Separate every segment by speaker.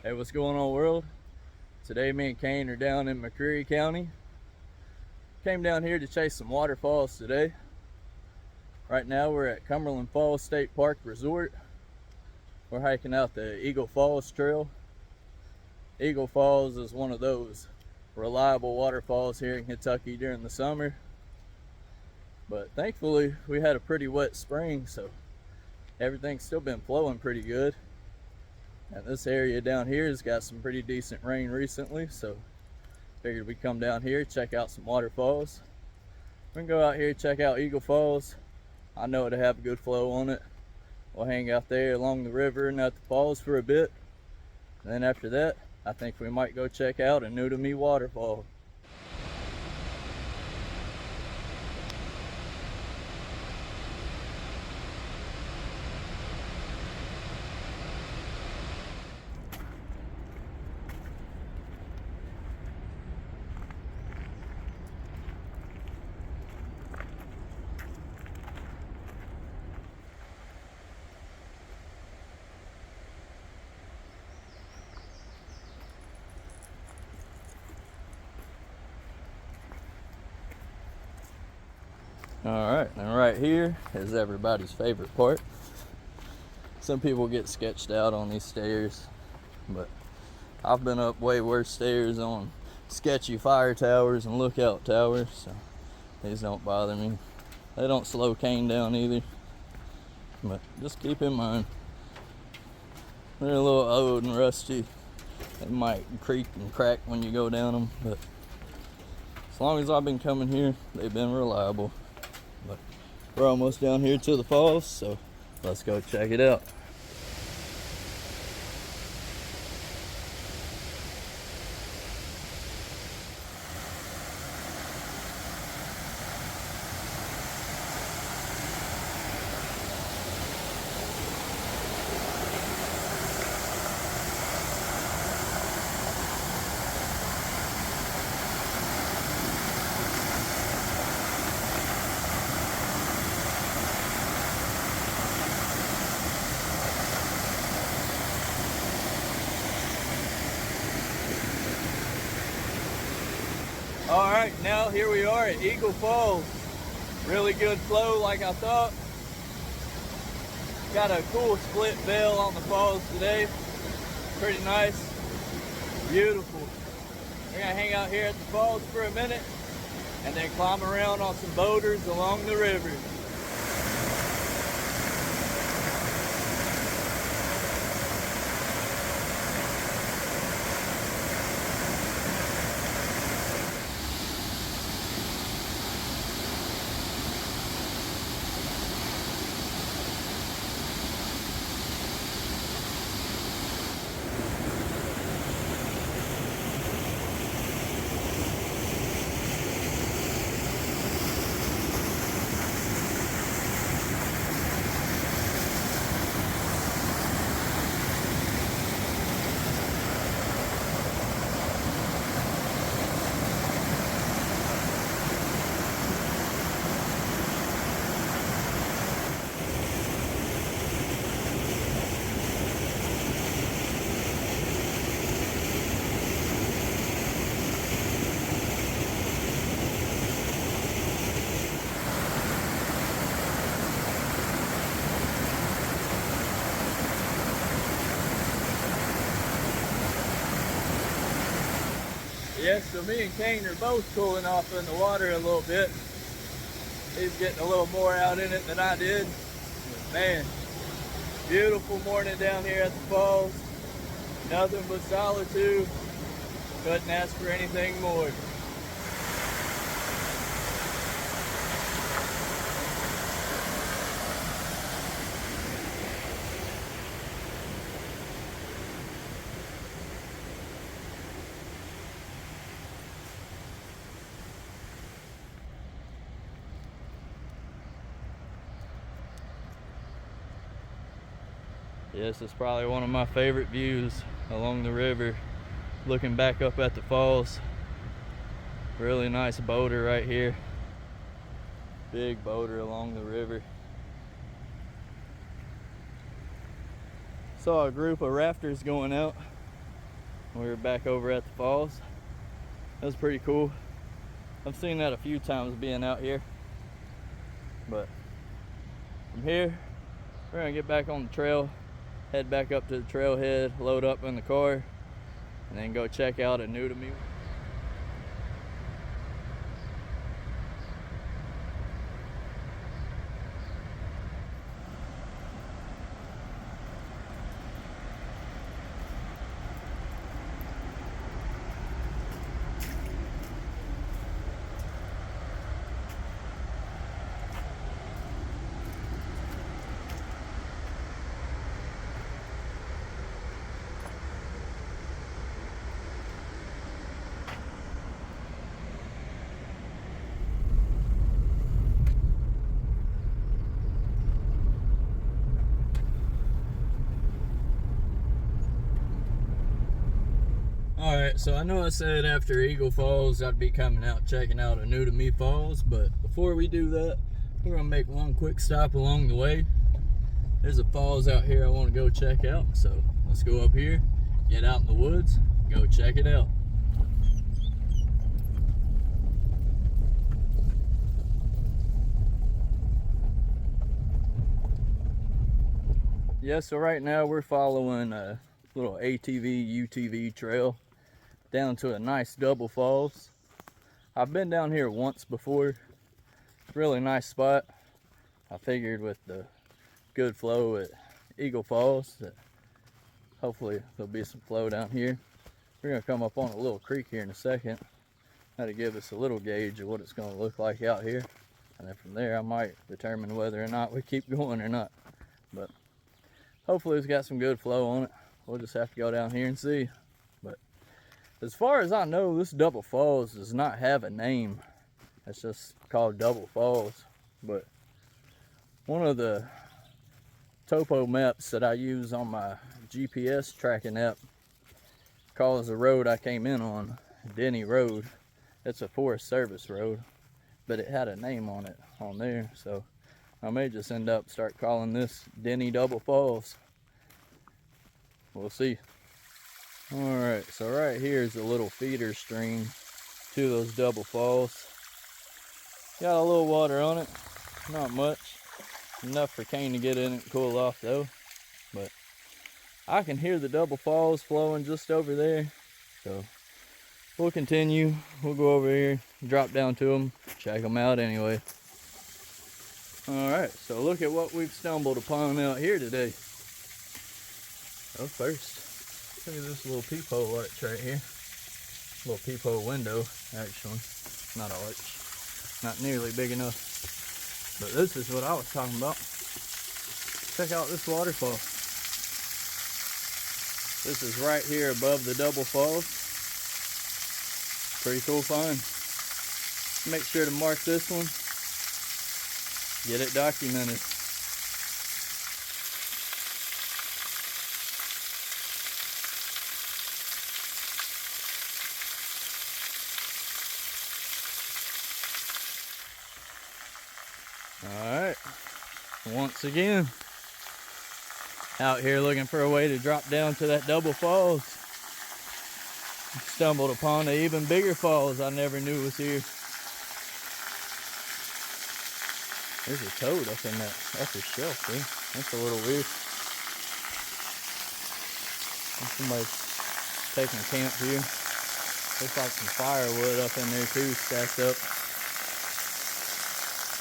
Speaker 1: Hey, what's going on, world? Today me and Kane are down in McCreary County. Came down here to chase some waterfalls today. Right now we're at Cumberland Falls State Park Resort. We're hiking out the Eagle Falls Trail. Eagle Falls is one of those reliable waterfalls here in Kentucky during the summer. But thankfully we had a pretty wet spring, so everything's still been flowing pretty good. And this area down here has got some pretty decent rain recently, so figured we'd come down here, check out some waterfalls. We can go out here, check out Eagle Falls. I know it'll have a good flow on it. We'll hang out there along the river and at the falls for a bit. And then after that, I think we might go check out a new to me waterfall. Alright, and right here is everybody's favorite part. Some people get sketched out on these stairs, but I've been up way worse stairs on sketchy fire towers and lookout towers, so these don't bother me. They don't slow Kane down either, but just keep in mind, they're a little old and rusty. They might creak and crack when you go down them, but as long as I've been coming here, they've been reliable. But we're almost down here to the falls, so let's go check it out. Alright, now here we are at Eagle Falls. Really good flow like I thought. Got a cool split veil on the falls today. Pretty nice. Beautiful. We're gonna hang out here at the falls for a minute and then climb around on some boulders along the river. Yeah, so me and Kane are both cooling off in the water a little bit. He's getting a little more out in it than I did. But man, beautiful morning down here at the falls. Nothing but solitude. Couldn't ask for anything more. This is probably one of my favorite views along the river, looking back up at the falls. Really nice boulder right here. Big boulder along the river. Saw a group of rafters going out. We were back over at the falls. That was pretty cool. I've seen that a few times being out here. But from here, we're gonna get back on the trail, head back up to the trailhead, load up in the car, and then go check out a new to me. Alright, so I know I said after Eagle Falls I'd be coming out checking out a new to me falls, but before we do that, we're going to make one quick stop along the way. There's a falls out here I want to go check out, so let's go up here, get out in the woods, go check it out. Yeah, so right now we're following a little ATV, UTV trail down to a nice double falls. I've been down here once before. Really nice spot. I figured with the good flow at Eagle Falls that hopefully there'll be some flow down here. We're gonna come up on a little creek here in a second. That'll give us a little gauge of what it's gonna look like out here. And then from there I might determine whether or not we keep going or not. But hopefully it's got some good flow on it. We'll just have to go down here and see. But as far as I know, this double falls does not have a name. It's just called Double Falls. But one of the topo maps that I use on my GPS tracking app calls the road I came in on Denny Road. It's a Forest Service road, but it had a name on it on there. So I may just end up start calling this Denny Double Falls. We'll see. Alright, so right here is a little feeder stream to those double falls. Got a little water on it, not much. Enough for Kane to get in it and cool off though. But I can hear the double falls flowing just over there. So we'll continue. We'll go over here, drop down to them, check them out anyway. Alright, so look at what we've stumbled upon out here today. So first, look at this little peephole arch right here. Little peephole window, actually. Not an arch. Not nearly big enough. But this is what I was talking about. Check out this waterfall. This is right here above the double falls. Pretty cool find. Make sure to mark this one. Get it documented. Alright, once again, out here looking for a way to drop down to that double falls. Stumbled upon an even bigger falls I never knew was here. There's a toad up in that upper shelf, see? That's a little weird. Somebody's taking camp here. Looks like some firewood up in there too, stacked up.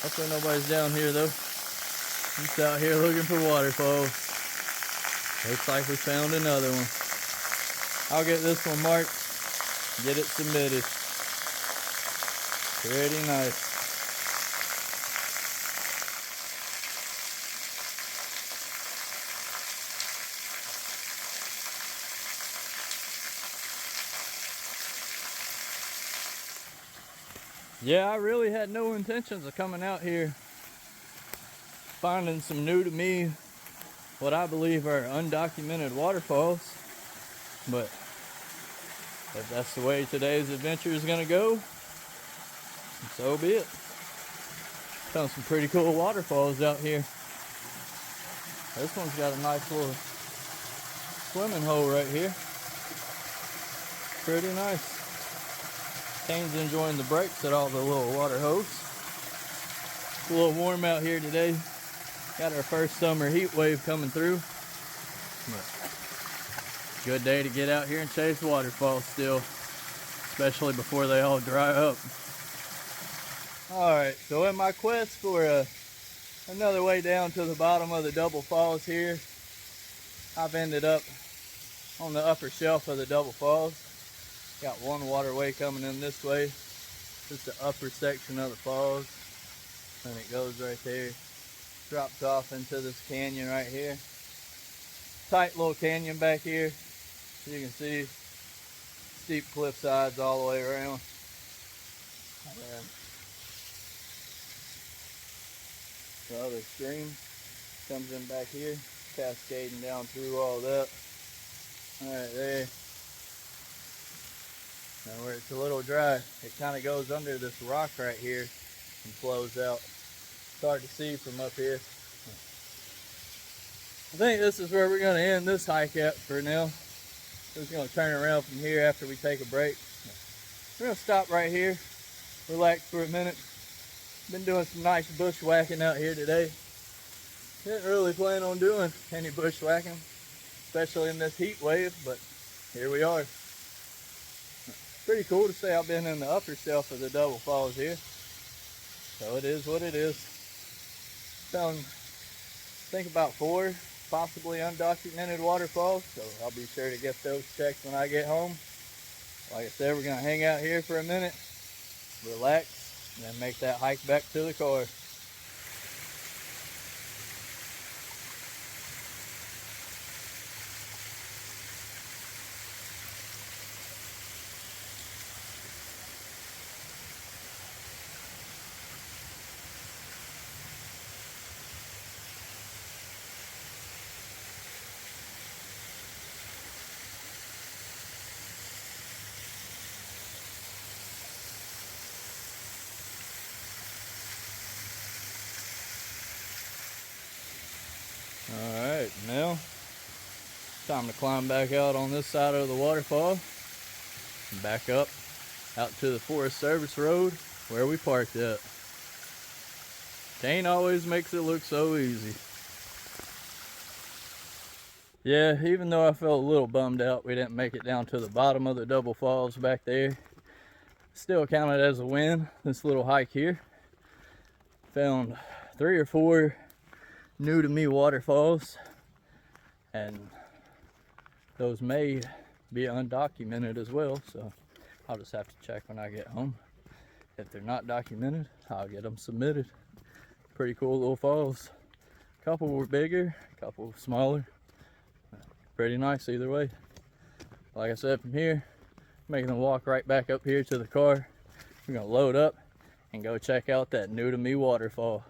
Speaker 1: Hopefully nobody's down here though. Just out here looking for waterfalls. Looks like we found another one. I'll get this one marked, get it submitted. Pretty nice. Yeah, I really had no intentions of coming out here finding some new to me, what I believe are undocumented waterfalls. But if that's the way today's adventure is going to go, so be it. Found some pretty cool waterfalls out here. This one's got a nice little swimming hole right here. Pretty nice. Kane's enjoying the breaks at all the little water holes. It's a little warm out here today. Got our first summer heat wave coming through. But good day to get out here and chase waterfalls still, especially before they all dry up. Alright, so in my quest for another way down to the bottom of the double falls here, I've ended up on the upper shelf of the double falls. Got one waterway coming in this way. Just the upper section of the falls. And it goes right there. Drops off into this canyon right here. Tight little canyon back here. You can see steep cliff sides all the way around. And the other stream comes in back here, cascading down through all that. Right there. Now where it's a little dry, it kind of goes under this rock right here and flows out. It's hard to see from up here. I think this is where we're going to end this hike at for now. We're just going to turn around from here after we take a break. We're going to stop right here, relax for a minute. Been doing some nice bushwhacking out here today. Didn't really plan on doing any bushwhacking, especially in this heat wave, but here we are. Pretty cool to say I've been in the upper shelf of the double falls here. So it is what it is. Found, I think about 4 possibly undocumented waterfalls, so I'll be sure to get those checked when I get home. Like I said, we're going to hang out here for a minute, relax, and then make that hike back to the car. Alright, now time to climb back out on this side of the waterfall and back up out to the Forest Service Road where we parked at. Kane always makes it look so easy. Yeah, even though I felt a little bummed out we didn't make it down to the bottom of the double falls back there, still counted as a win, this little hike here. Found 3 or 4 new to me waterfalls, and those may be undocumented as well, so I'll just have to check when I get home. If they're not documented, I'll get them submitted. Pretty cool little falls. A couple were bigger, a couple smaller. Pretty nice either way. Like I said, from here, making a walk right back up here to the car. We're gonna load up and go check out that new to me waterfall.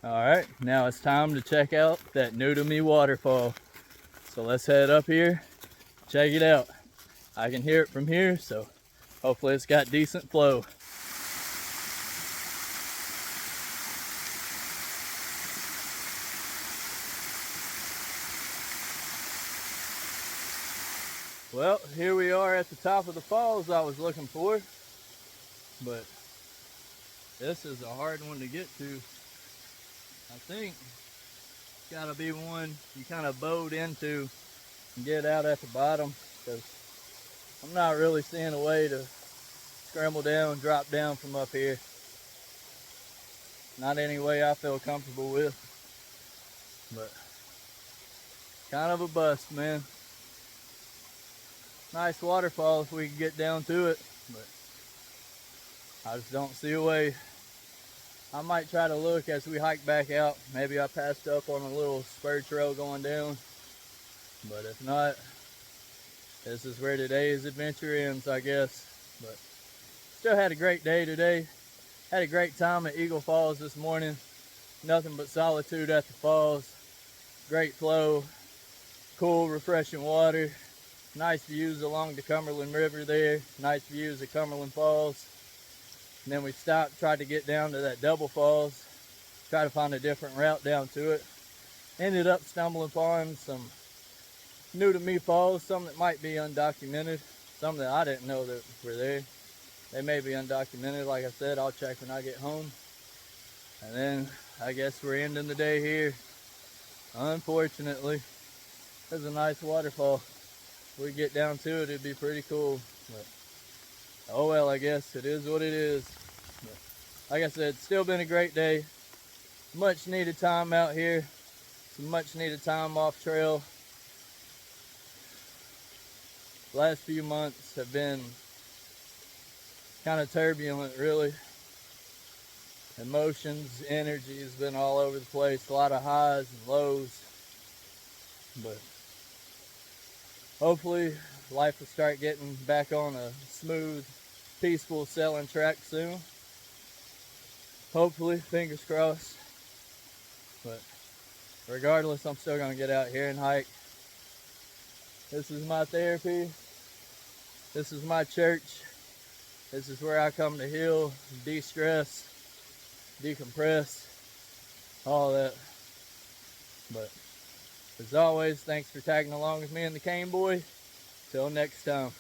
Speaker 1: Alright, now it's time to check out that new to me waterfall. So let's head up here, check it out. I can hear it from here, so hopefully it's got decent flow. Well, here we are at the top of the falls I was looking for, but this is a hard one to get to. I think it's got to be one you kind of bowed into and get out at the bottom, because I'm not really seeing a way to scramble down, drop down from up here. Not any way I feel comfortable with, but kind of a bust, man. Nice waterfall if we can get down to it, but I just don't see a way. I might try to look as we hike back out. Maybe I passed up on a little spur trail going down. But if not, this is where today's adventure ends, I guess. But still had a great day today. Had a great time at Eagle Falls this morning. Nothing but solitude at the falls. Great flow. Cool, refreshing water. Nice views along the Cumberland River there. Nice views of Cumberland Falls. And then we stopped, tried to get down to that double falls, try to find a different route down to it. Ended up stumbling upon some new to me falls, some that might be undocumented, some that I didn't know that were there. They may be undocumented. Like I said, I'll check when I get home. And then I guess we're ending the day here. Unfortunately, there's a nice waterfall. If we get down to it, it'd be pretty cool. But oh well, I guess it is what it is. But like I said, it's still been a great day. Much needed time out here. Some much needed time off trail. The last few months have been kind of turbulent, really. Emotions, energy has been all over the place. A lot of highs and lows. But hopefully life will start getting back on a smooth, peaceful sailing track soon. Hopefully, fingers crossed. But regardless, I'm still gonna get out here and hike. This is my therapy. This is my church. This is where I come to heal, de-stress, decompress, all that. But as always, thanks for tagging along with me and the Cane Boy. Till next time.